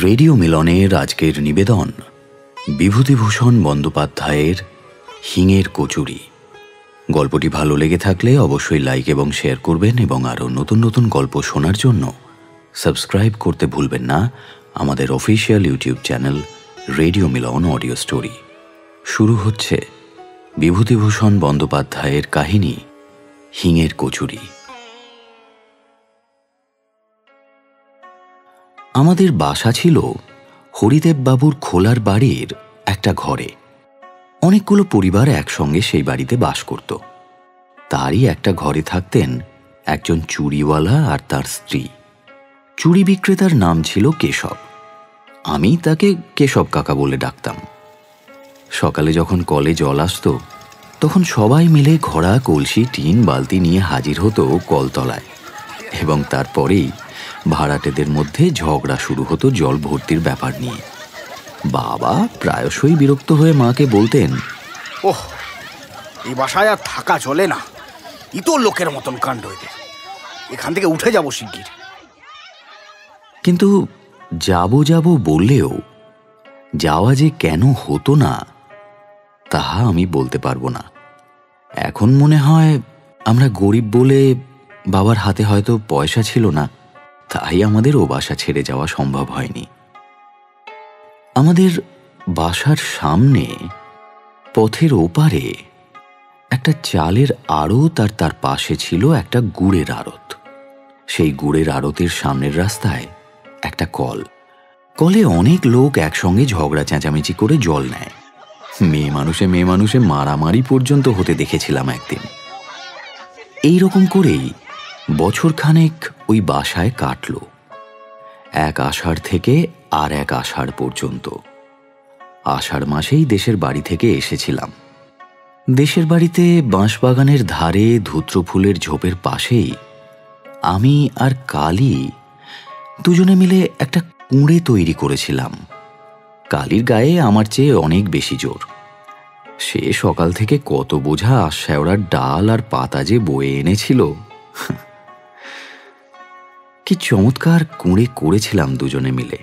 Radio মিলনের আজকের নিবেদন বিভূতিভূষণ বন্দ্যোপাধ্যায়ের হিঙের কচুরি। গল্পটি ভালো লেগে থাকলে অবশ্যই লাইক এবং শেয়ার করবেন এবং আরও নতুন নতুন গল্প শোনার জন্য সাবস্ক্রাইব করতে ভুলবেন না আমাদের official YouTube channel radio Milan audio story. শুরু হচ্ছে বিভূতিভূষণ বন্দ্যোপাধ্যায়ের কাহিনী হিঙের কচুরি। আমাদের বাসা ছিল হরিদেববাবুর খোলার বাড়ির একটা ঘরে। অনেকগুলো পরিবার একসঙ্গে সেই বাড়িতে বাস করত। তারই একটা ঘরে থাকতেন একজন চুড়িওয়ালা আর তার স্ত্রী। চুড়ি বিক্রেতার নাম ছিল কেশব। আমি তাকে কেশব কাকা বলে ডাকতাম। সকালে যখন কলে জল আসত তখন সবাই মিলে ঘোড়া, কলসি, টিন, বালতি নিয়ে হাজির হতো কলতলায়, এবং তারপরেই ভাড়াটেদের মধ্যে ঝগড়া শুরু হতো জল ভর্তির ব্যাপার নিয়ে। বাবা প্রায়শই বিরক্ত হয়ে মাকে বলতেন, ওহ, এই বাসায় আর থাকা চলে না, ইতর লোকের মতন কাণ্ড এদের, এখান থেকে উঠে যাব শিগগির। কিন্তু যাব বললেও যাওয়া যে কেন হতো না তাহা আমি বলতে পারবো না। এখন মনে হয় আমরা গরিব বলে বাবার হাতে হয়তো পয়সা ছিল না, তাই আমাদের ও বাসা ছেড়ে যাওয়া সম্ভব হয়নি। আমাদের বাসার সামনে পথের ওপারে একটা চালের আড়ত, আর তার পাশে ছিল একটা গুড়ের আড়ত। সেই গুড়ের আড়তের সামনের রাস্তায় একটা কল। কলে অনেক লোক একসঙ্গে ঝগড়া চেঁচামেচি করে জল নেয়। মেয়ে মানুষে মারামারি পর্যন্ত হতে দেখেছিলাম একদিন। এইরকম করেই বছরখানেক ওই বাসায় কাটল, এক আষাঢ় থেকে আর এক আষাঢ় পর্যন্ত। আষাঢ় মাসেই দেশের বাড়ি থেকে এসেছিলাম। দেশের বাড়িতে বাঁশবাগানের ধারে ধূত্র ফুলের ঝোপের পাশেই আমি আর কালী দুজনে মিলে একটা কুঁড়ে তৈরি করেছিলাম। কালীর গায়ে আমার চেয়ে অনেক বেশি জোর। সে সকাল থেকে কত বোঝা আশ্যাওড়ার ডাল আর পাতা যে বয়ে এনেছিল। কি চমৎকার কুঁড়ে করেছিলাম দুজনে মিলে,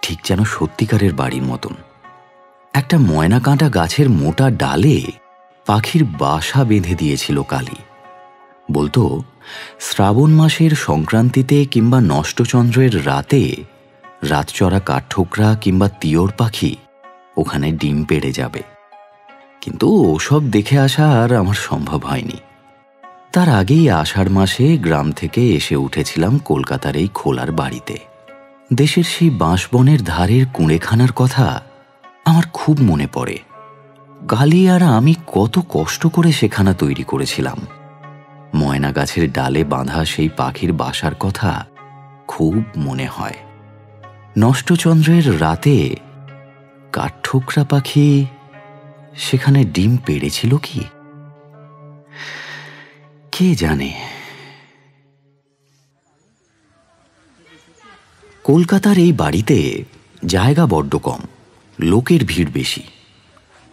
ঠিক যেন সত্যিকারের বাড়ির মতন। একটা ময়না কাঁটা গাছের মোটা ডালে পাখির বাসা বেঁধে দিয়েছিল কালী। বলতো, শ্রাবণ মাসের সংক্রান্তিতে কিংবা নষ্টচন্দ্রের রাতে রাতচরা কাঠঠোকরা কিংবা তিওর পাখি ওখানে ডিম পেড়ে যাবে। কিন্তু ওসব দেখে আসা আর আমার সম্ভব হয়নি। তার আগেই আষাঢ় মাসে গ্রাম থেকে এসে উঠেছিলাম কলকাতার এই খোলার বাড়িতে। দেশের সেই বাঁশবনের ধারের কুঁড়েখানার কথা আমার খুব মনে পড়ে। কালী আর আমি কত কষ্ট করে সেখানা তৈরি করেছিলাম। ময়না গাছের ডালে বাঁধা সেই পাখির বাসার কথা খুব মনে হয়। নষ্টচন্দ্রের রাতে কাঠঠোকরা পাখি সেখানে ডিম পেড়েছিল কি কে জানে। কলকাতার এই বাড়িতে জায়গা বড্ড কম, লোকের ভিড় বেশি।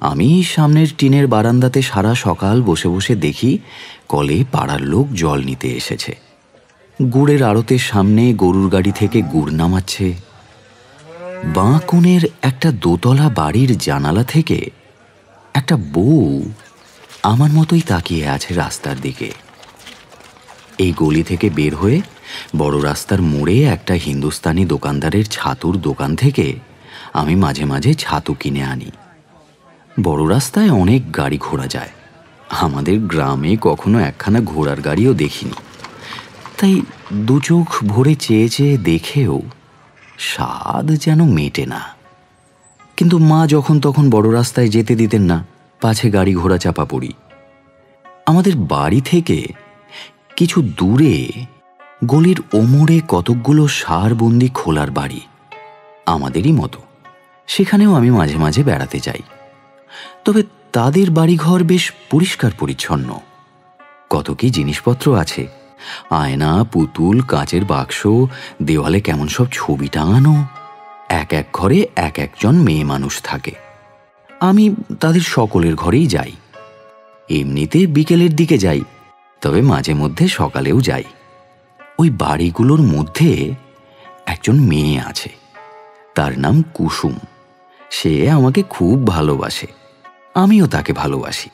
আমি সামনের টিনের বারান্দাতে সারা সকাল বসে বসে দেখি কলে পাড়ার লোক জল নিতে এসেছে। গুড়ের আড়তের সামনে গরুর গাড়ি থেকে গুড় নামাচ্ছে। বাঁ কোণের একটা দোতলা বাড়ির জানালা থেকে একটা বউ আমার মতোই তাকিয়ে আছে রাস্তার দিকে। এই গলি থেকে বের হয়ে বড় রাস্তার মোড়ে একটা হিন্দুস্তানি দোকানদারের ছাতুর দোকান থেকে আমি মাঝে মাঝে ছাতু কিনে আনি। বড় রাস্তায় অনেক গাড়ি ঘোড়া যায়, আমাদের গ্রামে কখনো একখানা ঘোড়ার গাড়িও দেখিনি। তাই দু চোখ ভরে চেয়ে চেয়ে দেখেও স্বাদ যেন মেটে না। কিন্তু মা যখন তখন বড় রাস্তায় যেতে দিতেন না, পাছে গাড়ি ঘোড়া চাপা পড়ি। আমাদের বাড়ি থেকে কিছু দূরে গলির ওমরে কতকগুলো সারবন্দি খোলার বাড়ি, আমাদেরই মতো। সেখানেও আমি মাঝে মাঝে বেড়াতে যাই। তবে তাদের বাড়িঘর বেশ পরিষ্কার পরিচ্ছন্ন। কত কি জিনিসপত্র আছে, আয়না, পুতুল, কাঁচের বাক্স, দেওয়ালে কেমন সব ছবি টাঙানো। এক এক ঘরে এক একজন মেয়ে মানুষ থাকে। আমি তাদের সকলের ঘরেই যাই। এমনিতে বিকেলের দিকে যাই, তবে মাঝে মধ্যে সকালেও যাই। ওই বাড়িগুলোর মধ্যে একজন মেয়ে আছে, তার নাম কুসুম। সে আমাকে খুব ভালোবাসে, আমিও তাকে ভালোবাসি।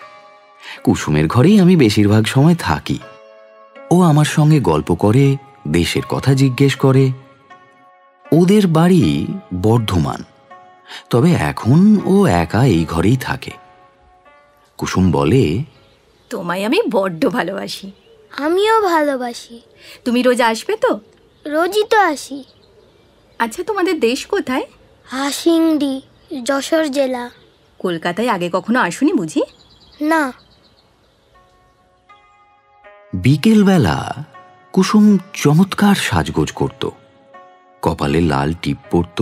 কুসুমের ঘরেই আমি বেশিরভাগ সময় থাকি। ও আমার সঙ্গে গল্প করে, দেশের কথা জিজ্ঞেস করে। ওদের বাড়ি বর্ধমান, তবে এখন ও একা এই ঘরেই থাকে। কুসুম বলে, তোমায় আমি বড্ড ভালোবাসি। আমিও ভালোবাসি। তুমি রোজ আসবে তো? রোজই তো আসি। আচ্ছা, তোমাদের দেশ কোথায়? হাসিংডি, যশোর জেলা। কলকাতায় আগে কখনো আসুনি বুঝি? না। বিকেলবেলা কুসুম চমৎকার সাজগোজ করত। কপালে লাল টিপ পরত,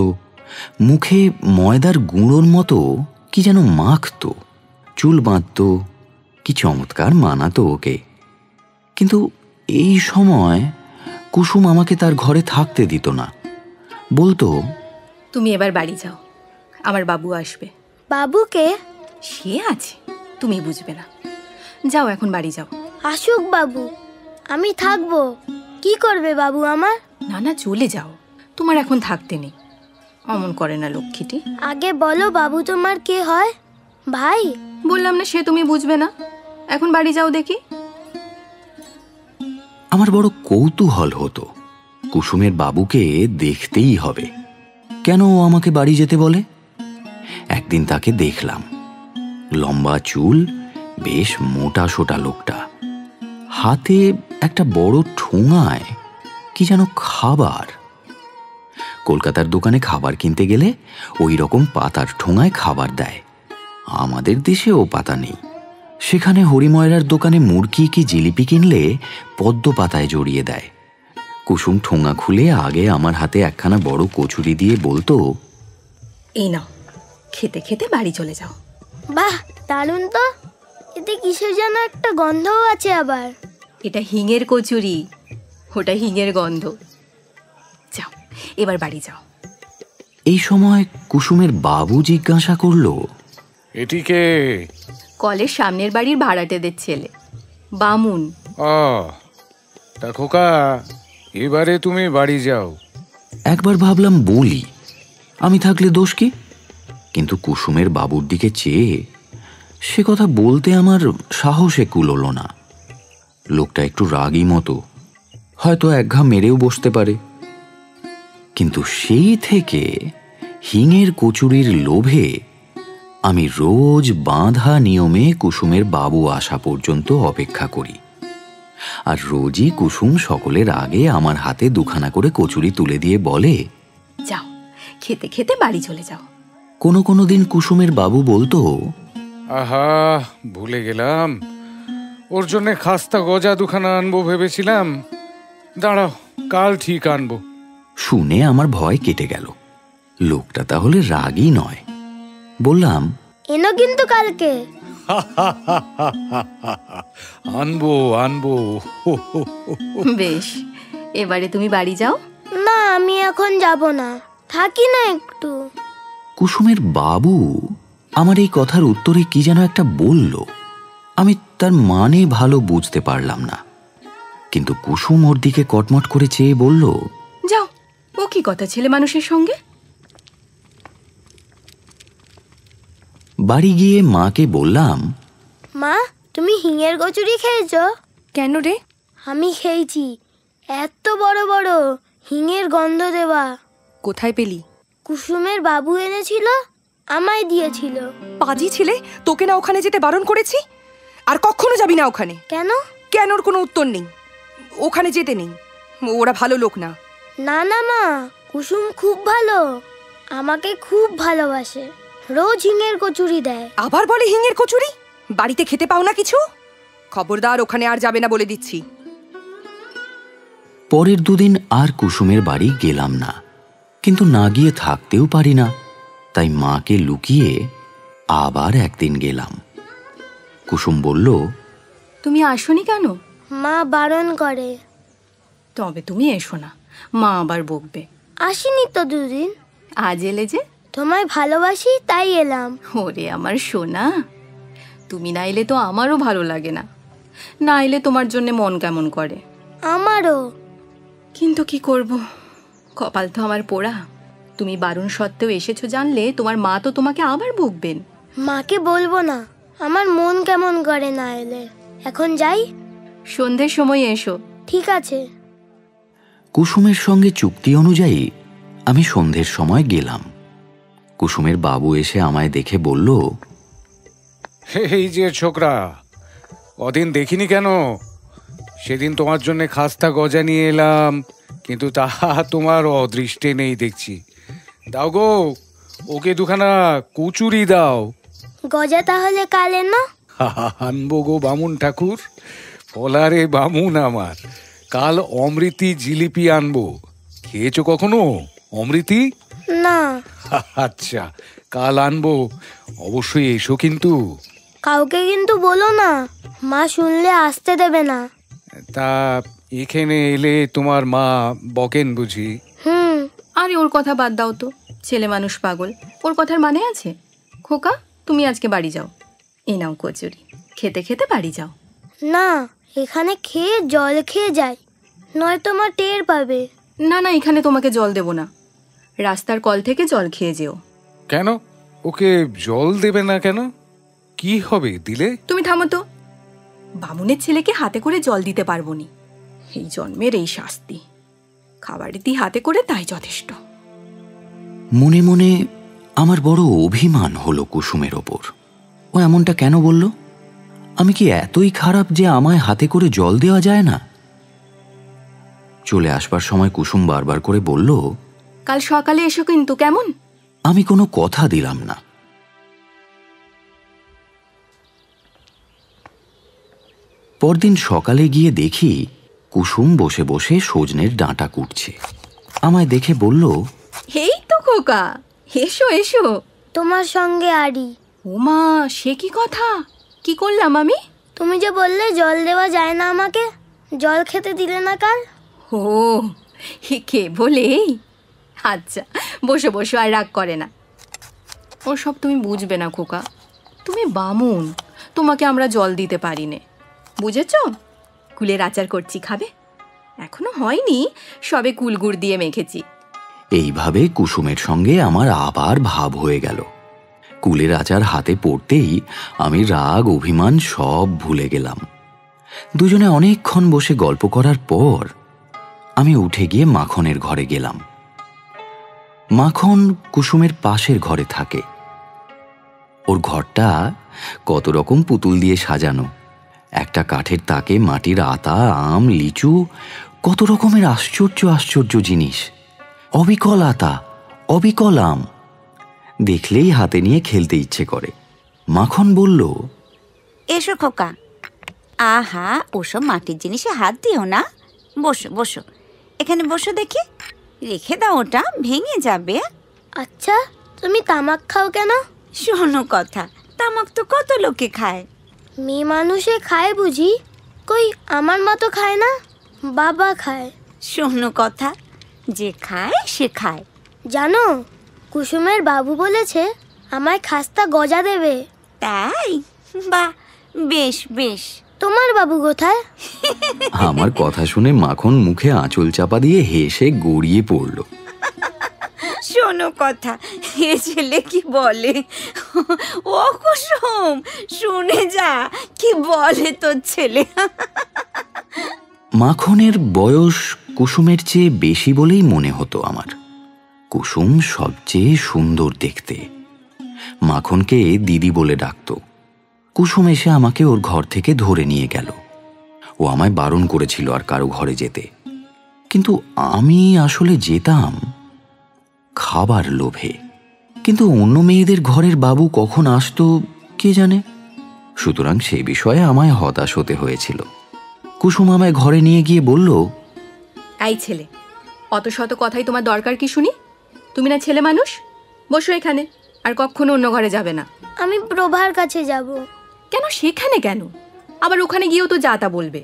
মুখে ময়দার গুঁড়োর মতো কি যেন মাখত, চুল বাঁধত, কি চমৎকার মানাতো ওকে। কিন্তু এই সময় কুসুম আমাকে তার ঘরে থাকতে দিত না। বলতো, তুমি এবার বাড়ি যাও, আমার বাবু আসবে। বাবুকে? সে আছে, তুমি বুঝবে না। যাও, এখন বাড়ি যাও। আসুক বাবু, আমি থাকবো। কি করবে বাবু আমার? না না, চলে যাও, তোমার এখন থাকতে নেই। অমন করে না লক্ষ্মীটি। আগে বলো বাবু তোমার কে হয়? ভাই? বললাম না, সে তুমি বুঝবে না। এখন বাড়ি যাও দেখি। আমার বড় কৌতূহল হতো, কুসুমের বাবুকে দেখতেই হবে। কেন ও আমাকে বাড়ি যেতে বলে? একদিন তাকে দেখলাম। লম্বা চুল, বেশ মোটা সোটা লোকটা। হাতে একটা বড় ঠোঙায় কি যেন খাবার। কলকাতার দোকানে খাবার কিনতে গেলে ওই রকম পাতার ঠোঙায় খাবার দেয়। আমাদের দেশেও পাতা নেই। সেখানে হরিময়রার দোকানে মুরগি কি জিলিপি কিনলে পদ্ম পাতায় জড়িয়ে দেয়। কুসুম ঠোঙা খুলে আগে আমার হাতে একখানা বড় কচুরি দিয়ে বলতো, এই নাও, খেতে খেতে বাড়ি চলে যাও। বাহ, দারুণ তো। এতে কিসের যেন একটা গন্ধও আছে আবার। এটা হিঙের কচুরি, ওটা হিঙের গন্ধ। যাও, এবার বাড়ি যাও। এই সময় কুসুমের বাবু জিজ্ঞাসা করল, এটিকে? কলের সামনের বাড়ির ভাড়াটেদের ছেলে, বামুন। তা খোকা, এবারে তুমি বাড়ি যাও। একবার ভাবলাম বলি, আমি থাকলে দোষ কি? কিন্তু কুসুমের বাবুর দিকে চেয়ে সে কথা বলতে আমার সাহসে কুলোল না। লোকটা একটু রাগী মতো, হয়তো একঘা মেরেও বসতে পারে। কিন্তু সেই থেকে হিঙের কচুরির লোভে আমি রোজ বাঁধা নিয়মে কুসুমের বাবু আসা পর্যন্ত অপেক্ষা করি। আর রোজই কুসুম সকলের আগে আমার হাতে দুখানা করে কচুরি তুলে দিয়ে বলে, যাও, খেতে খেতে বাড়ি চলে যাও। কোনো কোনো দিন কুসুমের বাবু বলতো, আহা, ভুলে গেলাম, ওর জন্য খাস্তা গজা দুখানা আনবো ভেবেছিলাম। দাঁড়াও, কাল ঠিক আনবো। শুনে আমার ভয় কেটে গেল। লোকটা তাহলে রাগী নয়। বললাম, এনো কিন্তু কালকে। আনবো আনবো। বেশ, এবারে তুমি বাড়ি যাও। না, আমি এখন যাব না, থাকি না একটু। কুসুমের বাবু আমার এই কথার উত্তরে কি যেন একটা বলল। আমি তার মানে ভালো বুঝতে পারলাম না, কিন্তু কুসুম ওর দিকে কটমট করে চেয়ে বলল, যাও, ও কি কথা ছেলে মানুষের সঙ্গে। বাড়ি গিয়ে মাকে বললাম, মা, তুমি হিঙের কচুরি খেয়েছো? কেন রে? আমি খেয়েছি, এত বড় বড়, হিঙের গন্ধ দেওয়া। কোথায় পেলি? কুসুমের বাবু এনেছিল, আমায় দিয়েছিল। পাজি ছেলে, তোকে না ওখানে যেতে বারণ করেছি? আর কখনো যাবি না ওখানে। কেন? কেনর কোনো উত্তর নেই। ওখানে যেতে নেই, ওরা ভালো লোক না। না না মা, কুসুম খুব ভালো, আমাকে খুব ভালোবাসে, রোজ হিঙের কচুরি দেয়। আবার বলে হিঙের কচুরি? বাড়িতে খেতে পাও না কিছু? খবরদার, ওখানে আর যাবে না বলে দিচ্ছি। পরের দুদিন আর কুসুমের বাড়ি গেলাম না, কিন্তু না গিয়ে থাকতেও পারি না, তাই মাকে লুকিয়ে আবার একদিন গেলাম। কুসুম বলল, তুমি আসোনি কেন? মা বারণ করে। তবে তুমি এসো না, মা আবার বকবে। আসিনি তো দুদিন। আজ এলে যে? তোমায় ভালোবাসি তাই এলাম। ওরে আমার সোনা, তুমি না এলে তো আমারও ভালো লাগে না। না এলে তোমার জন্য মন কেমন করে। আমারও। কিন্তু কি করব, কপাল তো আমার পোড়া। তুমি বারণ সত্ত্বেও এসেছো জানলে তোমার মা তো তোমাকে আবার বকবেন। মাকে বলবো না, আমার মন কেমন করে না এলে। এখন যাই। সন্ধ্যের সময় এসো। ঠিক আছে। কুসুমের সঙ্গে চুক্তি অনুযায়ী আমি সন্ধ্যের সময় গেলাম। কুসুমের বাবু এসে আমায় দেখে বলল, এই যে ছোকরা, কদিন দেখিনি কেন? সেদিন তোমার জন্য খাস্তা গজা নিয়ে এলাম, কিন্তু তাহা তোমার অদৃষ্টে নেই দেখছি। দাও গো, ওকে দুখানা কুচুরি দাও। গজা তাহলে কাল এনো। আনবো গো বামুন ঠাকুর, ফলারে বামুন আমার। কাল অমৃতি জিলিপি আনবো। খেয়েছো কখনো অমৃতি? না। আচ্ছা, কাল আনবো, অবশ্যই এসো কিন্তু। কাউকে কিন্তু বলো না, মা শুনলে আসতে দেবে না। তা এখানে এলে তোমার মা বকেন বুঝি? আরে ওর কথা বাদ দাও তো, ছেলে মানুষ পাগল, ওর কথার মানে আছে? খোকা, তুমি আজকে বাড়ি যাও। এ নাও কচুরি, খেতে খেতে বাড়ি যাও। না, এখানে খেয়ে জল খেয়ে যাই, নয়তো মা টের পাবে। না না, এখানে তোমাকে জল দেব না, রাস্তার কল থেকে জল খেয়ে যেও। কেন ওকে জল দেবে না কেন? কি হবে দিলে? তুমি থামো তো, বামুনের ছেলেকে হাতে করে জল দিতে পারবো নি, এই জন্মের এই শাস্তি। খাবার দিই হাতে করে, তাই যথেষ্ট। মনে মনে আমার বড় অভিমান হলো কুসুমের ওপর। ও এমনটা কেন বলল? আমি কি এতই খারাপ যে আমায় হাতে করে জল দেওয়া যায় না? চলে আসবার সময় কুসুম বারবার করে বলল, কাল সকালে এসো কিন্তু, কেমন? আমি কোনো কথা দিলাম না। পরদিন সকালে গিয়ে দেখি কুসুম বসে বসে সজনের ডাঁটা কুটছে। আমায় দেখে বলল, এই তো খোকা, এসো এসো। তোমার সঙ্গে আড়ি। ওমা, সে কি কথা! কি করলাম আমি? তুমি যে বললে জল দেওয়া যায় না আমাকে, জল খেতে দিলে না কাল। ও, কে বলে? আচ্ছা, বসো বসো, আর রাগ করে না। ওসব তুমি বুঝবে না খোকা, তুমি বামুন, তোমাকে আমরা জল দিতে পারি নে, বুঝেছ? কুলের আচার করছি, খাবে? এখনো হয়নি, সবে কুলগুড় দিয়ে মেখেছি। এইভাবে কুসুমের সঙ্গে আমার আবার ভাব হয়ে গেল। কুলের আচার হাতে পড়তেই আমি রাগ অভিমান সব ভুলে গেলাম। দুজনে অনেকক্ষণ বসে গল্প করার পর আমি উঠে গিয়ে মাখনের ঘরে গেলাম। মাখন কুসুমের পাশের ঘরে থাকে। ওর ঘরটা কত রকম পুতুল দিয়ে সাজানো, একটা কাঠের তাকে মাটির আতা, আম, লিচু, কত রকমের আশ্চর্য আশ্চর্য জিনিস। অবিকল আতা, অবিকল আম, দেখলেই হাতে নিয়ে খেলতে ইচ্ছে করে। মাখন বলল, এসো খোকা। আহা, ওসব মাটির জিনিসে হাত দিও না। বসো বসো, এখানে বসো দেখি। রেখে দাও, ওটা ভেঙে যাবে। আচ্ছা, তুমি তামাক খাও কেন? শোনো কথা, তামাক তো কত লোকে খায়। মেয়ে মানুষে খায় বুঝি? কই, আমার মা তো খায় না, বাবা খায়। শোনো কথা, যে খায় সে খায়। জানো, কুসুমের বাবু বলেছে আমায় খাস্তা গজা দেবে। তাই? বাহ, বেশ বেশ। তোমার বাবু কোথায়? আমার কথা শুনে মাখন মুখে আঁচল চাপা দিয়ে হেসে গড়িয়ে পড়ল। শোনো কথা, এ ছেলে কি বলে। ও কুসুম, শুনে যা কি বলে তোর ছেলে। মাখনের বয়স কুসুমের চেয়ে বেশি বলেই মনে হতো আমার। কুসুম সবচেয়ে সুন্দর দেখতে। মাখনকে দিদি বলে ডাকত। কুসুম এসে আমাকে ওর ঘর থেকে ধরে নিয়ে গেল। ও আমায় বারণ করেছিল আর কারো ঘরে যেতে, কিন্তু আমি আসলে যেতাম খাবার লোভে। কিন্তু অন্য মেয়েদের ঘরের বাবু কখন আসতো কে জানে, সুতরাং সে বিষয়ে আমায় হতাশ হতে হয়েছিল। কুসুম আমায় ঘরে নিয়ে গিয়ে বলল, এই ছেলে, অত শত কথাই তোমার দরকার কি শুনি? তুমি না ছেলে মানুষ, বসো এখানে, আর কখনো অন্য ঘরে যাবে না। আমি প্রভার কাছে যাব। কেন সেখানে কেন? আবার ওখানে গিয়েও তো যা তা বলবে।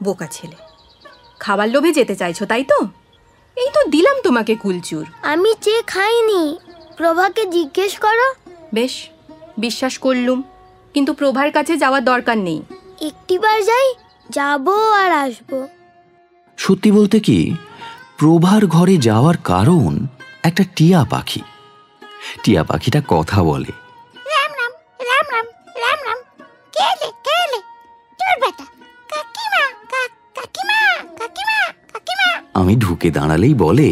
বোকা ছেলে, খাবার লোভে যেতে চাইছো তাই তো? এই তো দিলাম তোমাকে কুলচুর। আমি চেয়ে খাইনি, প্রভাকে জিজ্ঞেস করো। বেশ, বিশ্বাস করলুম, কিন্তু প্রভার কাছে যাওয়ার দরকার নেই। একটিবার যাই, যাবো আর আসবো। সত্যি বলতে কি, প্রভার ঘরে যাওয়ার কারণ একটা টিয়া পাখি। টিয়া পাখিটা কথা বলে। রাম রাম রাম রাম রাম রাম, কেলে কেলে তোর বেটা কাকিমা কাকিমা কাকিমা কাকিমা। আমি ঢুকে দাঁড়ালেই বলে,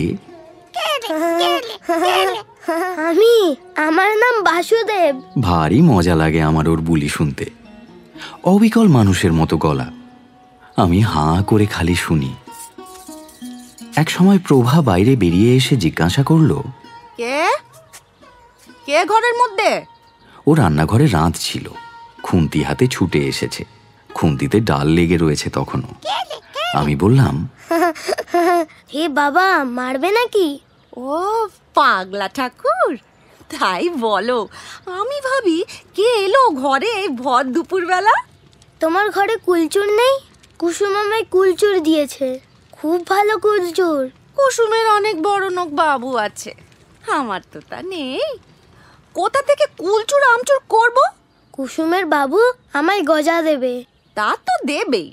আমার নাম বাসুদেব। ভারী মজা লাগে আমার ওর বুলি শুনতে। অবিকল মানুষের মতো গলা। আমি হাঁ করে খালি শুনি। এক সময় প্রভা বাইরে বেরিয়ে এসে জিজ্ঞাসা করলো, কে কে ঘরের মধ্যে? ও রান্নাঘরে রাঁধছিল। খুন্তি হাতে ছুটে এসেছে। খুন্তিতে ডাল লেগে রয়েছে তখনও। আমি বললাম, হে বাবা, মারবে নাকি? ও পাগলা ঠাকুর, তাই বলো। আমি ভাবি কে এলো ঘরে ভর দুপুর বেলা। তোমার ঘরে কুলচুর নেই? কুসুম আমায় কুলচুর দিয়েছে, খুব ভালো কুলচুর। কুসুমের অনেক বড় নোক বাবু আছে, আমার তো তা নেই। কোথা থেকে কুলচুর আমচুর করব? কুসুমের বাবু আমায় গজা দেবে। তা তো দেবেই।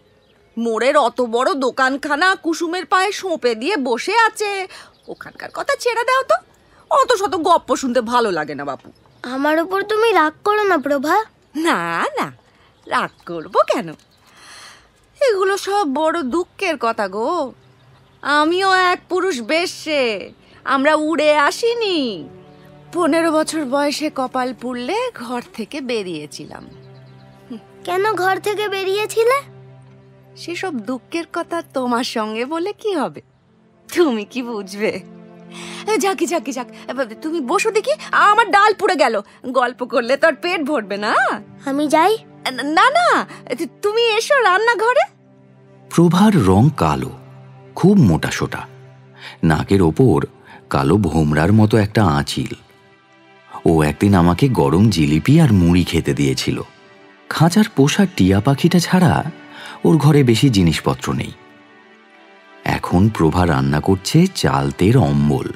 মোড়ের অত বড় দোকানখানা কুসুমের পায়ে সঁপে দিয়ে বসে আছে, ওখানকার কথা ছেড়ে দাও তো। অত শত গপ্প শুনতে ভালো লাগে না বাপু। আমার উপর তুমি রাগ করো না প্রভা। না না, রাগ করবো কেন? এগুলো সব বড় দুঃখের কথা গো। আমিও এক পুরুষ বেশ্যে, আমরা উড়ে আসিনি। 15 বছর বয়সে কপাল পুড়লে ঘর থেকে বেরিয়েছিলাম। কেন ঘর থেকে বেরিয়েছিলে? সেসব দুঃখের কথা তোমার সঙ্গে বলে কি হবে, তুমি কি বুঝবে? যাকি যাকি যাক, তুমি বসো দেখি, আমার ডাল পুড়ে গেল। গল্প করলে তোর পেট ভরবে না। আমি যাই। না না, তুমি এসো রান্নাঘরে। প্রভার রং কালো, খুব মোটাসোটা। নাকের ওপর কালো ভোমরার মতো একটা আঁচিল। ও একদিন আমাকে গরম জিলিপি আর মুড়ি খেতে দিয়েছিল। খাঁচার পোষা টিয়া পাখিটা ছাড়া ওর ঘরে বেশি জিনিসপত্র নেই। এখন প্রভা রান্না করছে চালতের অম্বল।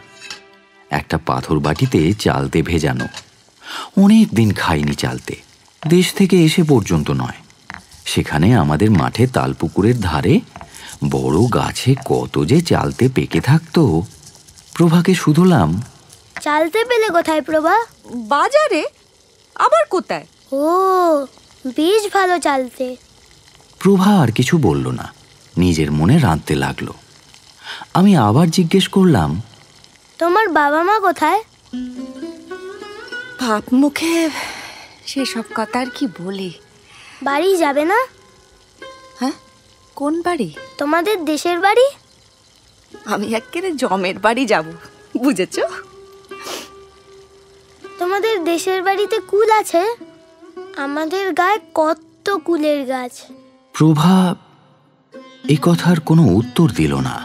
একটা পাথর বাটিতে চালতে ভেজানো। অনেক দিন খাইনি চালতে, দেশ থেকে এসে পর্যন্ত নয়। সেখানে আমাদের মাঠে তালপুকুরের ধারে বড় গাছে কত যে চালতে পেকে থাকতো। প্রভাকে শুধলাম, চালতে পেলে কোথায় প্রভা? বাজারে। আবার কোথায়? ও, বেশ ভালো চালতে। প্রভা আর কিছু বলল না, নিজের মনে রাঁধতে লাগলো। আমি আবার জিজ্ঞেস করলাম, তোমার বাবা মা কোথায়? ভাব মুখে সেসব কথা আর কি বলি। বাড়ি যাবে না? হ্যাঁ, কোন বাড়ি? তোমাদের দেশের বাড়ি। আমি একেবারে জমের বাড়ি যাব, বুঝেছো? তোমাদের দেশের বাড়িতে কুল আছে? আমাদের গায়ে কত কুলের গাছ। প্রভা এ কথার কোনো উত্তর দিল না।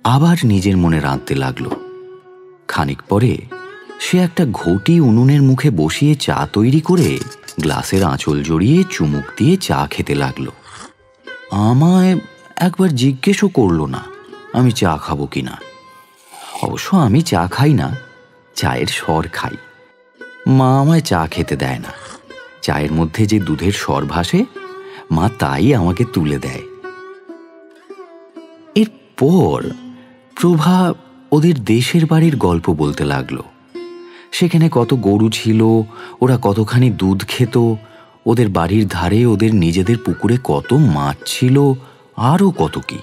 আবার নিজের মনে রাঁধতে লাগলো। খানিক পরে সে একটা ঘটি উনুনের মুখে বসিয়ে চা তৈরি করে গ্লাসের আঁচল জড়িয়ে চুমুক দিয়ে চা খেতে লাগলো। আমায় একবার জিজ্ঞেসও করলো না আমি চা খাবো কিনা। অবশ্য আমি চা খাই না, চায়ের স্বর খাই। মা আমায় চা খেতে দেয় না। চায়ের মধ্যে যে দুধের স্বর ভাসে, মা তাই আমাকে তুলে দেয়। এরপর প্রভা ওদের দেশের বাড়ির গল্প বলতে লাগলো। সেখানে কত গরু ছিল, ওরা কতখানি দুধ খেত, ওদের বাড়ির ধারে ওদের নিজেদের পুকুরে কত মাছ ছিল, আরও কত কি।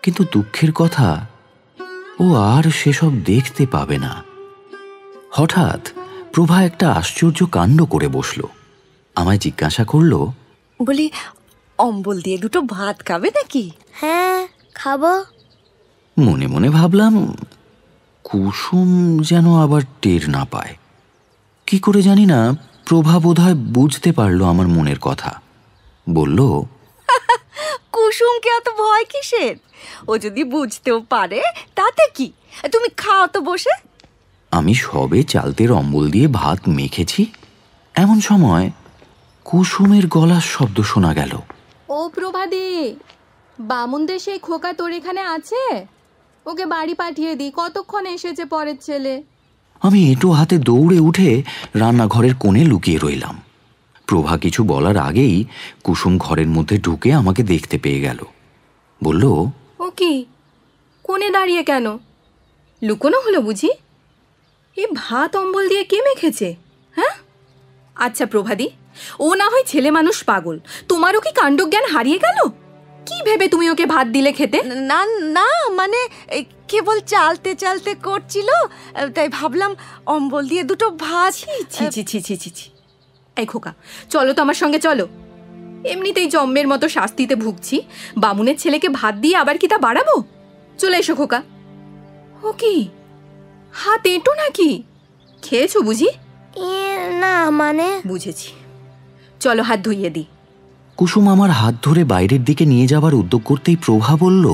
কিন্তু দুঃখের কথা, ও আর সেসব দেখতে পাবে না। হঠাৎ প্রভা একটা আশ্চর্য কাণ্ড করে বসল। আমায় জিজ্ঞাসা করলো, বলি অম্বল দিয়ে দুটো ভাত খাবে নাকি? হ্যাঁ, খাবো। মনে মনে ভাবলাম, কুসুম যেন আবার টের না পায়। কি করে জানি না, প্রভা বোধহয় বুঝতে পারলো আমার মনের কথা। বলল, কুসুমকে অত ভয় কিসের? ও যদি বুঝতেও পারে তাতে কি, তুমি খাও তো বসে। আমি সবে চালতের অম্বল দিয়ে ভাত মেখেছি, এমন সময় কুসুমের গলার শব্দ শোনা গেল। ও প্রভাদি, বামুন দেশে খোকা তোর এখানে আছে? ওকে বাড়ি পাঠিয়ে দিই, কতক্ষণ এসেছে পরের ছেলে। আমি এঁটো হাতে দৌড়ে উঠে রান্নাঘরের কোণে লুকিয়ে রইলাম। প্রভা কিছু বলার আগেই কুসুম ঘরের মধ্যে ঢুকে আমাকে দেখতে পেয়ে গেল। বলল, ও কি, কোণে দাঁড়িয়ে কেন? লুকোনো হলো বুঝি? এ ভাত অম্বল দিয়ে কে মেখেছে? হ্যাঁ, আচ্ছা প্রভাদি, ও না হয় ছেলে মানুষ পাগল, তোমারও কি কাণ্ডজ্ঞান হারিয়ে গেল? কি ভেবে তুমি ওকে ভাত দিলে খেতে? না না, মানে কেবল চালতে চালতে করছিল, তাই ভাবলাম অম্বল দিয়ে দুটো ভাত। ছি ছি ছি ছি ছি ছি। এই খোকা, চলো তো আমার সঙ্গে চলো। এমনিতেই জম্মের মতো শাস্তিতে ভুগছি, বামুনের ছেলেকে ভাত দিয়ে আবার কি তা বাড়াবো? চলে এসো খোকা। ও কি হাত এঁটো নাকি? খেয়েছো বুঝি? না মানে বুঝেছি, চলো হাত ধুইয়ে দিই। কুসুম আমার হাত ধরে বাইরের দিকে নিয়ে যাবার উদ্যোগ করতেই প্রভা বলল,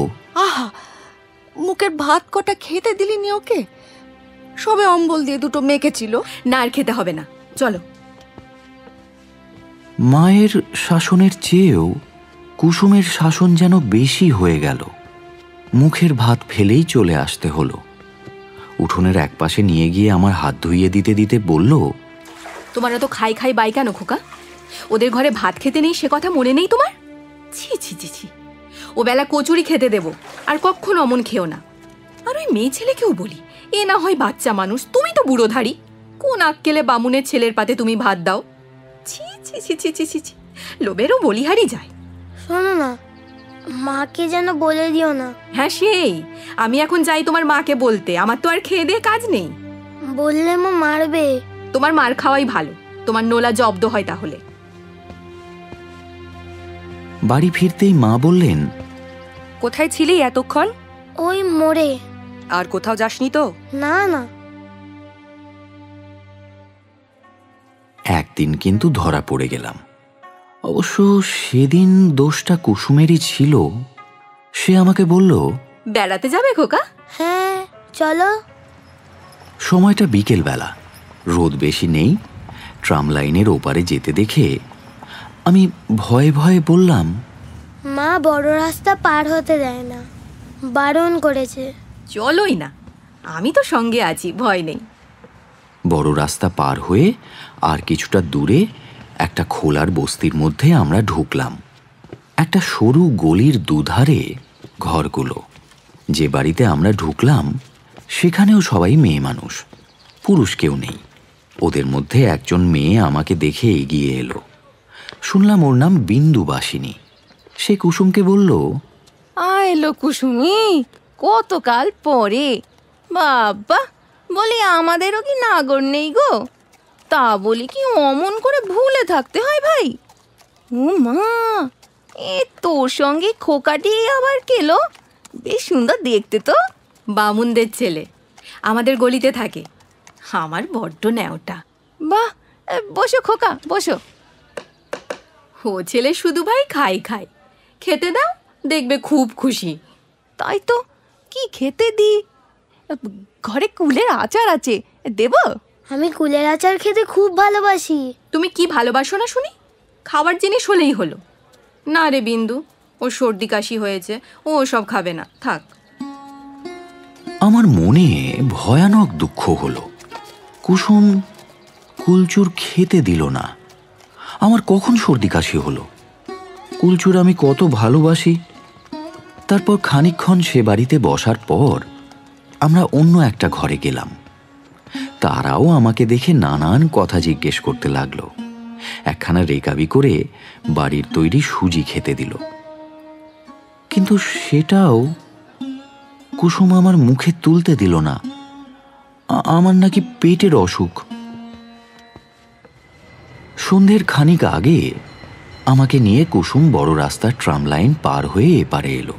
আহা, মুখের ভাত কটা খেতে দিলিনি ওকে? সবে অম্বল দিয়ে দুটো মেখেছিল। না, আর খেতে হবে না, চলো। মায়ের শাসনের চেয়েও কুসুমের শাসন যেন বেশি হয়ে গেল। মুখের ভাত ফেলেই চলে আসতে হলো। উঠোনের একপাশে নিয়ে গিয়ে আমার হাত ধুইয়ে দিতে দিতে বলল, তোমার তো খাই খাই বাই কেন খোকা? ওদের ঘরে ভাত খেতে নেই সে কথা মনে নেই তোমার? ছি ছি ছি ছি। ও বেলা কচুরি খেতে দেব, আর কখনো অমন খেও না। আর ওই মেয়ে ছেলেকেও বলি, এ না হয় বাচ্চা মানুষ, তুমি তো বুড়োধারী, কোন আক্কেলে বামুনের ছেলের পাতে তুমি ভাত দাও? ছি ছি ছি ছি ছি ছি ছি। লোভেরও বলিহারি যায়। শোনো না, মাকে যেন বলে দিও না। হ্যাঁ সেই, আমি এখন যাই তোমার মাকে বলতে, আমার তো আর খেয়ে দিয়ে কাজ নেই। বললে মা মারবে। তোমার মার খাওয়াই ভালো, তোমার নোলা জব্দ হয় তাহলে। বাড়ি ফিরতেই মা বললেন, কোথায় ছিলি এতক্ষণ? ওই মোড়ে। আর কোথাও যাসনি তো? না না। একদিন কিন্তু ধরা পড়ে গেলাম। অবশ্য সেদিন দোষটা কুসুমেরই ছিল। সে আমাকে বলল, বেড়াতে যাবে খোকা? হ্যাঁ চলো। সময়টা বিকেলবেলা, রোদ বেশি নেই। ট্রাম লাইনের ওপারে যেতে দেখে আমি ভয়ে ভয়ে বললাম, মা বড় রাস্তা পার হতে দেয় না, বারণ করেছে। চলোই না, আমি তো সঙ্গে আছি, ভয় নেই। বড় রাস্তা পার হয়ে আর কিছুটা দূরে একটা খোলার বস্তির মধ্যে আমরা ঢুকলাম। একটা সরু গলির দুধারে ঘরগুলো। যে বাড়িতে আমরা ঢুকলাম সেখানেও সবাই মেয়ে মানুষ, পুরুষ কেউ নেই। ওদের মধ্যে একজন মেয়ে আমাকে দেখে এগিয়ে এলো। শুনলাম ওর নাম বিন্দুবাসিনী। সে কুসুমকে বলল, এলো কুসুমি, কতকাল পরে। বাবা, বলি আমাদেরও কি নাগর নেই গো? তা বলি কি অমন করে ভুলে থাকতে হয় ভাই? ও মা, এ তোর সঙ্গে খোকাটি আবার কেলো? বেশ সুন্দর দেখতে তো। বামুনদের ছেলে, আমাদের গলিতে থাকে। আমার বড্ড ন্যাওটা। বাহ, বসো খোকা বসো। ও ছেলে শুধু ভাই খাই খাই, খেতে দাও, দেখবে খুব খুশি। তাই তো, কি খেতে দি? ঘরে কুলের আচার আছে, দেব? আমি কুলের আচার খেতে খুব ভালোবাসি। তুমি কি ভালোবাসো না শুনি? খাবার জিনিস হলেই হলো। না রে বিন্দু, ওর সর্দি কাশি হয়েছে, ও সব খাবে না, থাক। আমার মনে ভয়ানক দুঃখ হলো। কুসুম কুলচুর খেতে দিল না। আমার কখন সর্দি কাশি হলো? কুলচুর আমি কত ভালোবাসি। তারপর খানিকক্ষণ সে বাড়িতে বসার পর আমরা অন্য একটা ঘরে গেলাম। তারাও আমাকে দেখে নানান কথা জিজ্ঞেস করতে লাগলো। একখানা রেকাবি করে বাড়ির তৈরি সুজি খেতে দিল, কিন্তু সেটাও কুসুম আমার মুখে তুলতে দিল না। আমার নাকি পেটের অসুখ। সন্ধ্যের খানিক আগে আমাকে নিয়ে কুসুম বড় রাস্তার ট্রাম লাইন পার হয়ে এপারে এলো।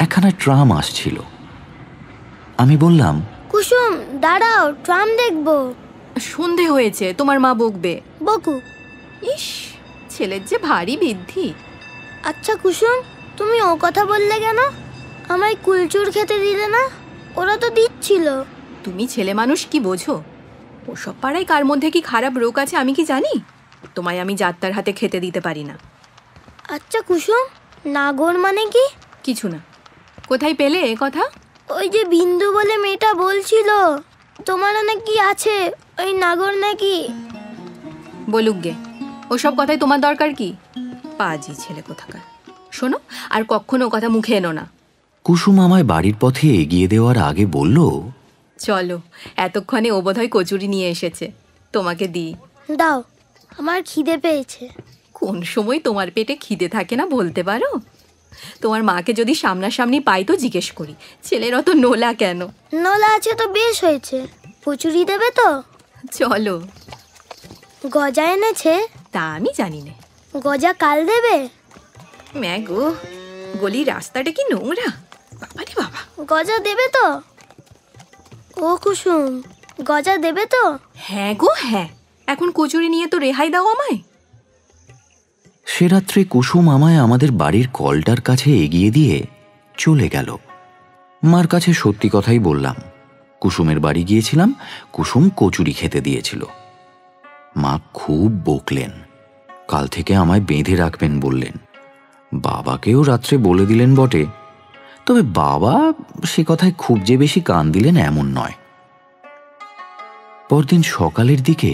একখানা ট্রাম আসছিল। আমি বললাম, কুসুম দাঁড়াও, ট্রাম দেখবো। সন্ধে হয়েছে, তোমার মা বকবে। বকু। ইস, ছেলের যে ভারী বৃদ্ধি। আচ্ছা কুসুম, তুমি ও কথা বললে কেন? আমায় কুলচুর খেতে দিলে না? ওরা তো দিচ্ছিল। তুমি ছেলে মানুষ, কি বোঝো? ওসব পাড়ায় কার মধ্যে কি খারাপ রোগ আছে আমি কি জানি? তোমায় আমি যাত্রার হাতে খেতে দিতে পারি না। আচ্ছা কুসুম, নাগর মানে কি? কিছু না। কোথায় পেলে এ কথা? ওই যে বিন্দু বলে মেয়েটা বলছিল তোমার নাকি আছে ওই নাগর নাকি। বলুক গে, ওসব কথায় তোমার দরকার কি? পাজি ছেলে কোথাকার। শোনো, আর কখনো কথা মুখে এনো না। কুসুম আমায় বাড়ির পথে এগিয়ে দেওয়ার আগে বলল, চলো, এতক্ষণে ও বোধহয় কচুরি নিয়ে এসেছে, তোমাকে দিই। দাও, আমার খিদে পেয়েছে। কোন সময় তোমার পেটে খিদে থাকে না বলতে পারো? তোমার মাকে যদি সামনাসামনি পাই তো জিজ্ঞেস করি, ছেলের অত নোলা কেন? নলা আছে তো বেশ হয়েছে। কচুরি দেবে তো? চলো। গজা এনেছে? তা আমি জানি না। গজা কাল দেবে? ম্যাগো, গলির রাস্তাটা কি নোংরা! বাবারে বাবা। গজা দেবে তো? ও কুসুম, গজা দেবে তো? হ্যাঁ গো হ্যাঁ, এখন কচুরি নিয়ে তো রেহাই দাও আমায়। সে রাত্রে কুসুম আমায় আমাদের বাড়ির কলটার কাছে এগিয়ে দিয়ে চলে গেল। মার কাছে সত্যি কথাই বললাম, কুসুমের বাড়ি গিয়েছিলাম, কুসুম কচুরি খেতে দিয়েছিল। মা খুব বকলেন, কাল থেকে আমায় বেঁধে রাখবেন বললেন। বাবাকেও রাত্রে বলে দিলেন বটে, তবে বাবা সে কথায় খুব যে বেশি কান দিলেন এমন নয়। পরদিন সকালের দিকে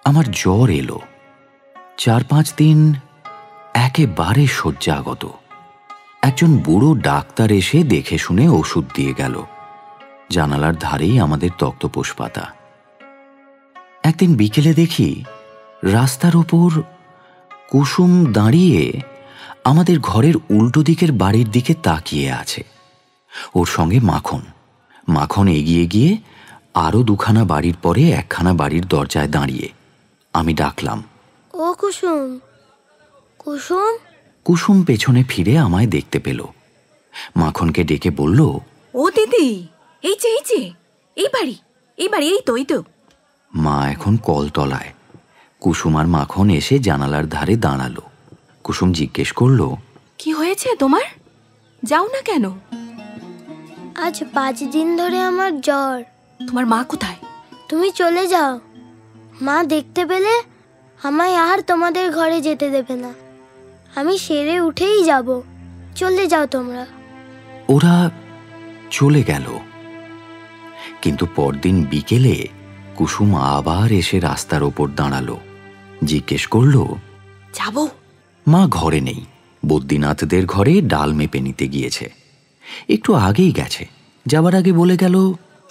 আমার জ্বর এলো। 4-5 দিন একেবারে শয্যাগত। একজন বুড়ো ডাক্তার এসে দেখে শুনে ওষুধ দিয়ে গেল। জানালার ধারেই আমাদের তক্তপোষ পাতা। একদিন বিকেলে দেখি রাস্তার ওপর কুসুম দাঁড়িয়ে আমাদের ঘরের উল্টো দিকের বাড়ির দিকে তাকিয়ে আছে। ওর সঙ্গে মাখন। মাখন এগিয়ে গিয়ে আরও 2খানা বাড়ির পরে 1খানা বাড়ির দরজায় দাঁড়িয়ে। আমি ডাকলাম, ও কুসুম, কুসুম। কুসুম পেছনে ফিরে আমায় দেখতে পেল। মাখনকে ডেকে বলল, ও দিদি, এই যে এই বাড়ি, এই তো। মা এখন কলতলায়। কুসুম আর মাখন এসে জানালার ধারে দাঁড়ালো। কুসুম জিজ্ঞেস করলো, কি হয়েছে তোমার? যাও না কেন? আজ 5 দিন ধরে আমার জ্বর। তোমার মা কোথায়? তুমি চলে যাও, মা দেখতে পেলে আমায় আর তোমাদের ঘরে যেতে দেবে না। আমি সেরে উঠেই যাব। চলে যাও তোমরা। ওরা চলে গেল। কিন্তু পরদিন বিকেলে কুসুম আবার এসে রাস্তার ওপর দাঁড়ালো। জিজ্ঞেস করলো, যাবো? মা ঘরে নেই, বদ্রীনাথদের ঘরে ডাল মেপে নিতে গিয়েছে। একটু আগেই গেছে। যাবার আগে বলে গেল,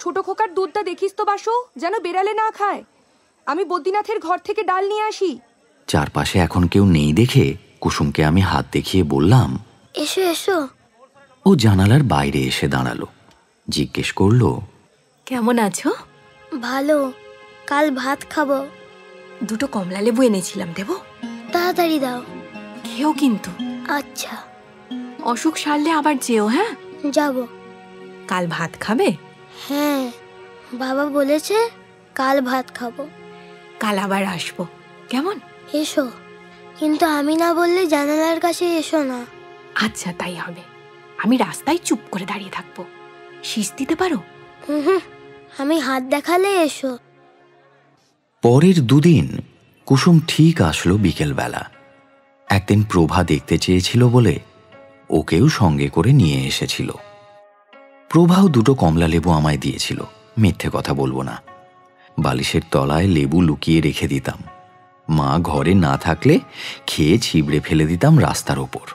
ছোট খোকার দুধটা দেখিস তো বাসু, যেন বেড়ালে না খায়। আমি বদ্রীনাথের ঘর থেকে ডাল নিয়ে আসি। চারপাশে এখন কেউ নেই দেখে কুসুমকে আমি হাত দেখিয়ে বললাম, এসো এসো। ও জানালার বাইরে এসে দাঁড়ালো। জিজ্ঞেস করলো, কেমন আছো? ভালো। কাল ভাত খাবো। 2টো কমলা লেবু এনেছিলাম, দেবো? তাড়াতাড়ি দাও। খেও কিন্তু। আচ্ছা। অসুখ সারলে আবার যেও। হ্যাঁ, যাব। কাল ভাত খাবে? হ্যাঁ, বাবা বলেছে কাল ভাত খাবো। কাল আবার আসবো, কেমন? এসো, কিন্তু আমি না বললে জানালার কাছে এসো না। আচ্ছা, তাই হবে। আমি রাস্তায় চুপ করে দাঁড়িয়ে থাকবো। শীষ দিতে পারো? আমি হাত দেখালে এসো। পরের 2 দিন কুসুম ঠিক আসলো বিকেলবেলা। একদিন প্রভা দেখতে চেয়েছিল বলে ওকেও সঙ্গে করে নিয়ে এসেছিল। প্রভাও 2টো কমলা লেবু আমায় দিয়েছিল, মিথ্যে কথা বলবো না। বালিশের তলায় লেবু লুকিয়ে রেখে দিতাম। মা ঘরে না থাকলে খেয়ে ছিবড়ে ফেলে দিতাম রাস্তার ওপর।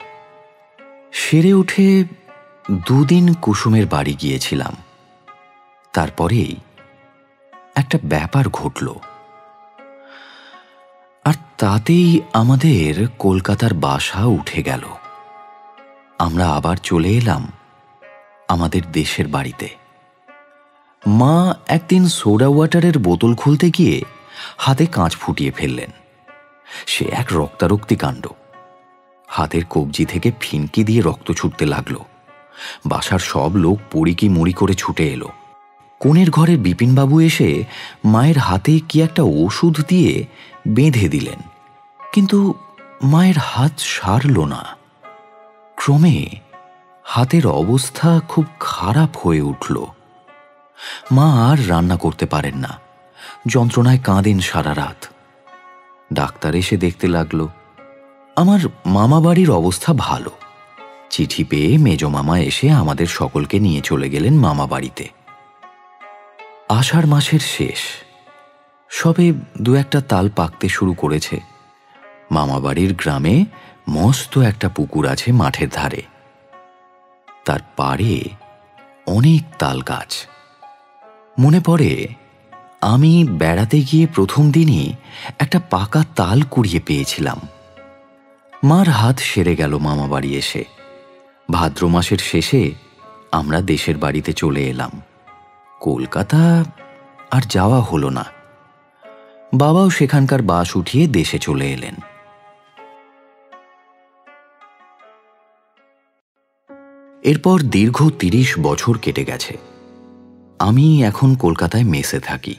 সেরে উঠে 2 দিন কুসুমের বাড়ি গিয়েছিলাম। তারপরেই একটা ব্যাপার ঘটল, আর তাতেই আমাদের কলকাতার বাসা উঠে গেল। আমরা আবার চলে এলাম আমাদের দেশের বাড়িতে। মা একদিন সোডা ওয়াটারের বোতল খুলতে গিয়ে হাতে কাঁচ ফুটিয়ে ফেললেন। সে এক রক্তারক্তি কাণ্ড। হাতের কবজি থেকে ফিনকি দিয়ে রক্ত ছুটতে লাগলো। বাসার সব লোক পড়িকি মুড়ি করে ছুটে এলো। কোণের ঘরের বিপিনবাবু এসে মায়ের হাতে কি একটা ওষুধ দিয়ে বেঁধে দিলেন, কিন্তু মায়ের হাত সারল না। ক্রমে হাতের অবস্থা খুব খারাপ হয়ে উঠল। মা আর রান্না করতে পারেন না, যন্ত্রণায় কাঁদেন সারা রাত। ডাক্তার এসে দেখতে লাগলো। আমার মামা বাড়ির অবস্থা ভালো। চিঠি পেয়ে মেজ মামা এসে আমাদের সকলকে নিয়ে চলে গেলেন মামা বাড়িতে। আষাঢ় মাসের শেষ, সবে 2-1টা তাল পাকতে শুরু করেছে। মামাবাড়ির গ্রামে মস্ত একটা পুকুর আছে মাঠের ধারে। তার পাড়ে অনেক তাল গাছ। মনে পড়ে আমি বেড়াতে গিয়ে প্রথম দিনই একটা পাকা তাল কুড়িয়ে পেয়েছিলাম। মার হাত সেরে গেল মামা বাড়ি এসে। ভাদ্র মাসের শেষে আমরা দেশের বাড়িতে চলে এলাম। কলকাতা আর যাওয়া হলো না। বাবাও সেখানকার বাস উঠিয়ে দেশে চলে এলেন। এরপর দীর্ঘ 30 বছর কেটে গেছে। আমি এখন কলকাতায় মেসে থাকি,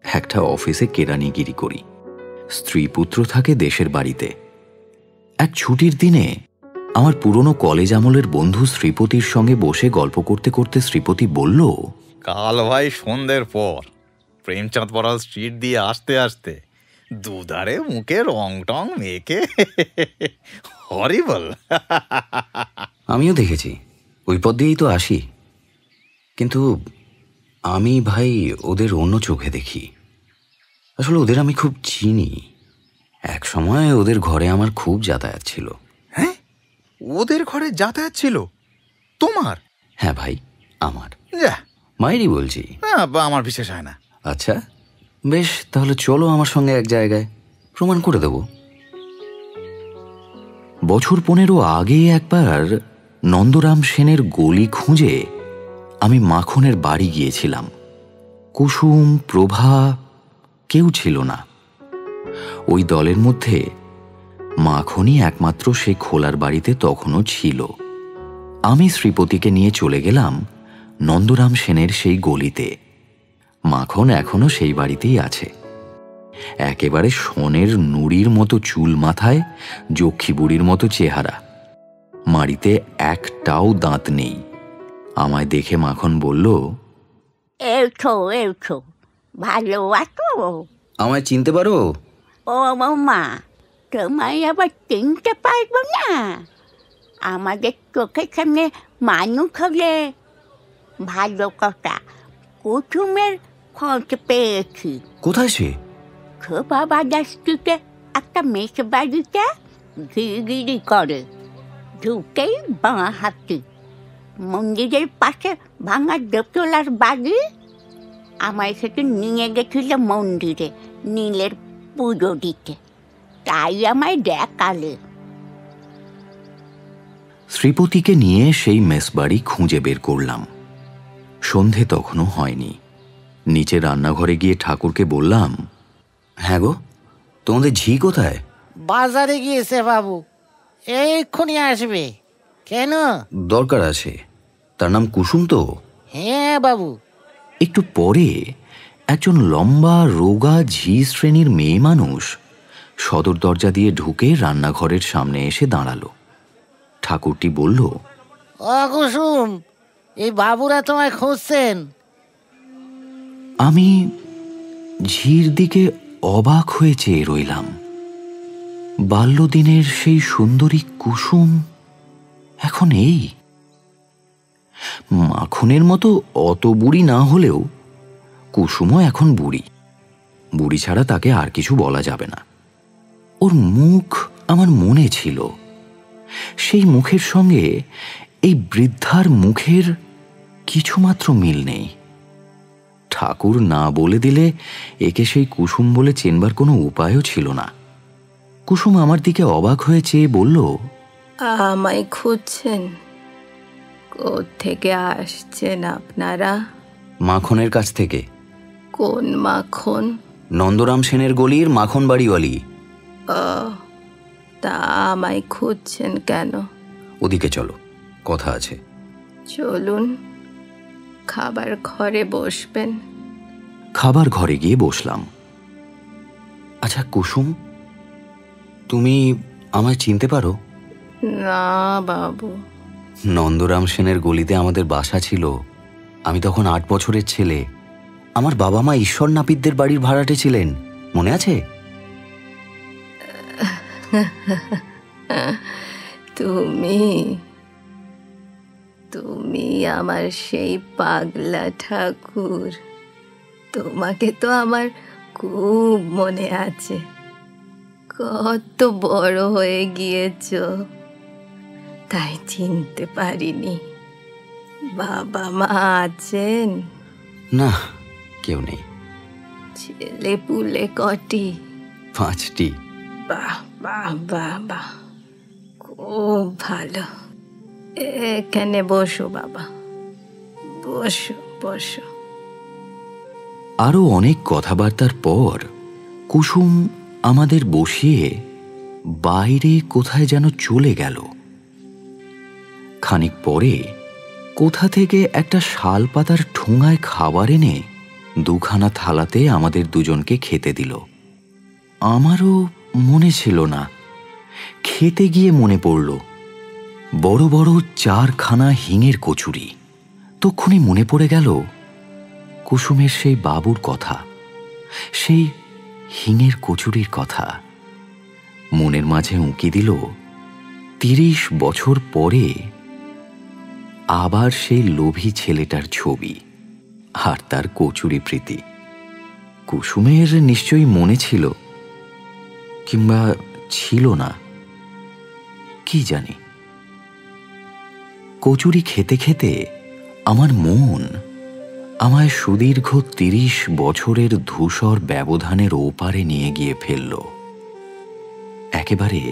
একটা অফিসে কেরানিগিরি করি। স্ত্রী পুত্র থাকে দেশের বাড়িতে। এক ছুটির দিনে আমার পুরনো কলেজ আমলের বন্ধু শ্রীপতির সঙ্গে বসে গল্প করতে করতে শ্রীপতি বলল, কাল ভাই সন্ধ্যের পর প্রেমচাঁদ পড়াল স্ট্রিট দিয়ে আসতে আসতে দুধারে মুখে রং টং মেখে হরিবল। আমিও দেখেছি, ওই পথ দিয়েই তো আসি, কিন্তু আমি ভাই ওদের অন্য চোখে দেখি। আসলে ওদের আমি খুব চিনি। এক সময় ওদের ঘরে আমার খুব যাতায়াত ছিল। হ্যাঁ, ওদের ঘরে যাতায়াত ছিল তোমার? হ্যাঁ ভাই, আমার। যা, মায়েরই বলছি। আমার বিশেষ হয় না। আচ্ছা বেশ, তাহলে চলো আমার সঙ্গে এক জায়গায়, প্রমাণ করে দেব। বছর 15 আগে একবার নন্দরাম সেনের গলি খুঁজে আমি মাখনের বাড়ি গিয়েছিলাম। কুসুম, প্রভা কেউ ছিল না। ওই দলের মধ্যে মাখনই একমাত্র সে খোলার বাড়িতে তখনও ছিল। আমি শ্রীপতিকে নিয়ে চলে গেলাম নন্দরাম সেনের সেই গলিতে। মাখন এখনো সেই বাড়িতেই আছে। একেবারে সোনের নুড়ির মতো চুল মাথায়, যক্ষী বুড়ির মতো চেহারা। মাড়িতে একটাও দাঁত নেই। আমায় দেখে মাখন বলল, এসো এসো, ভালো আছো? আমায় চিনতে পারো? ও বৌমা, তোমায় আবার চিনতে পারবো না? আমাদের চোখের সামনে মানুষ হলে ভালো কথা। কুসুমের খোঁজ পেয়েছি। কোথায় সে? শোভা বাজার স্ট্রিটে একটা মেস বাড়িতে ঘিরিগিরি করে, ঢুকেই বাঁ হাতি। মন্দিরের পাশে ভাঙা দোতলার বাড়ি। আমায় সেটা নিয়ে গেছিল মন্দিরে নীলের পুজো দিতে, তাই আমায় দেখালে। শ্রীপতিকে নিয়ে সেই মেস বাড়ি খুঁজে বের করলাম। সন্ধে তখনও হয়নি। নিচে রান্নাঘরে গিয়ে ঠাকুরকে বললাম, হ্যাঁ গো, তোমাদের ঝি কোথায়? বাজারে গিয়েছে বাবু, এক্ষুনি আসবে। কেন? দরকার আছে। তার নাম কুসুম তো? হ্যাঁ বাবু। একটু পরে একজন লম্বা রোগা ঝি শ্রেণীর মেয়ে মানুষ সদর দরজা দিয়ে ঢুকে রান্নাঘরের সামনে এসে দাঁড়ালো। ঠাকুরটি বলল, ও কুসুম, এই বাবুরা তোমায় খুঁজছেন। আমি ঝির দিকে অবাক হয়ে চেয়ে রইলাম। বাল্যদিনের সেই সুন্দরী কুসুম এখন এই। মাখনের মতো অত বুড়ি না হলেও কুসুমও এখন বুড়ি। বুড়ি ছাড়া তাকে আর কিছু বলা যাবে না। ওর মুখ আমার মনে ছিল। সেই মুখের সঙ্গে এই বৃদ্ধার মুখের কিছুমাত্র মিল নেই। ঠাকুর না বলে দিলে একে সেই কুসুম বলে চেনবার কোনো উপায়ও ছিল না। কুসুম আমার দিকে অবাক হয়ে চেয়ে বলল, আমায় খুঁজছেন? কোত্থেকে আসছেন আপনারা? মাখনের কাছ থেকে। কোন মাখন? নন্দরাম সেনের গলির মাখন বাড়িওয়ালি। ও, তা আমায় খুঁজছেন কেন? ওদিকে চলো, কথা আছে। চলুন, খাবার ঘরে বসবেন। খাবার ঘরে গিয়ে বসলাম। আচ্ছা কুসুম, তুমি আমায় চিনতে পারো? না বাবু। নন্দরাম সেনের গলিতে আমাদের বাসা ছিল। আমি তখন 8 বছরের ছেলে। আমার বাবা মা ঈশ্বর নাপিতদের বাড়ির ভাড়াটে ছিলেন, মনে আছে? তুমি তুমি আমার সেই পাগলা ঠাকুর। তোমাকে তো আমার খুব মনে আছে। কত বড় হয়ে গিয়েছ, তাই চিনতে পারিনি। বাবা মা আছেন? না, কেউ নেই। ছেলে পুলে কটি? 5টি। বাহ বাহ বাহ বাহ, খুব ভালো। এখানে বসো বাবা, বসো বসো। আরো অনেক কথাবার্তার পর কুসুম আমাদের বসিয়ে বাইরে কোথায় যেন চলে গেল। খানিক পরে কোথা থেকে একটা শাল পাতার ঠোঙায় খাবার এনে 2খানা থালাতে আমাদের দুজনকে খেতে দিল। আমারও মনে ছিল না, খেতে গিয়ে মনে পড়ল বড় বড় 4খানা হিঙের কচুরি। তক্ষুনি মনে পড়ে গেল কুসুমের সেই বাবুর কথা, সেই হিঙের কচুরির কথা। মনের মাঝে উঁকি দিল 30 বছর পরে আবার সেই লোভী ছেলেটার ছবি আর তার কচুরি প্রীতি। কুসুমের নিশ্চয়ই মনে ছিল, কিংবা ছিল না, কি জানি। কচুরি খেতে খেতে আমার মন আমায় সুদীর্ঘ 30 বছরের ধূসর ব্যবধানের ওপারে নিয়ে গিয়ে ফেলল। একেবারে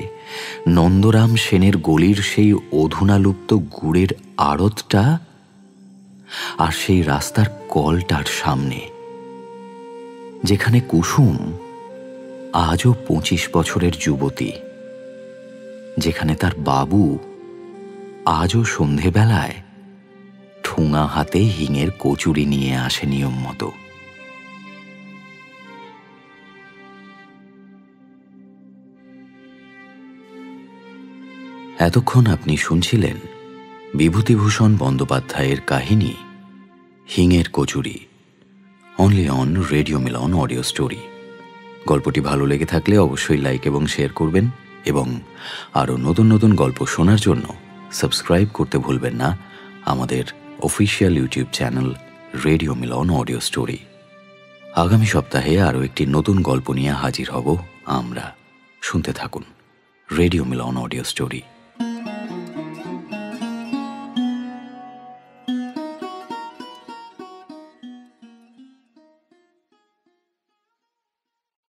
নন্দরাম সেনের গলির সেই অধুনালুপ্ত গুড়ের আড়তটা আর সেই রাস্তার কলটার সামনে, যেখানে কুসুম আজও 25 বছরের যুবতী, যেখানে তার বাবু আজও সন্ধেবেলায় ঠোঙা হাতে হিঙের কচুরি নিয়ে আসে নিয়ম মতো। এতক্ষণ আপনি শুনছিলেন বিভূতিভূষণ বন্দ্যোপাধ্যায়ের কাহিনী হিঙের কচুরি, only on radio Milan audio story. গল্পটি ভালো লেগে থাকলে অবশ্যই লাইক এবং শেয়ার করবেন, এবং আরও নতুন নতুন গল্প শোনার জন্য সাবস্ক্রাইব করতে ভুলবেন না আমাদের official YouTube channel radio Milan audio story. আগামী সপ্তাহে আরও একটি নতুন গল্প নিয়ে হাজির হব আমরা। শুনতে থাকুন রেডিও মিলন অডিও স্টোরি।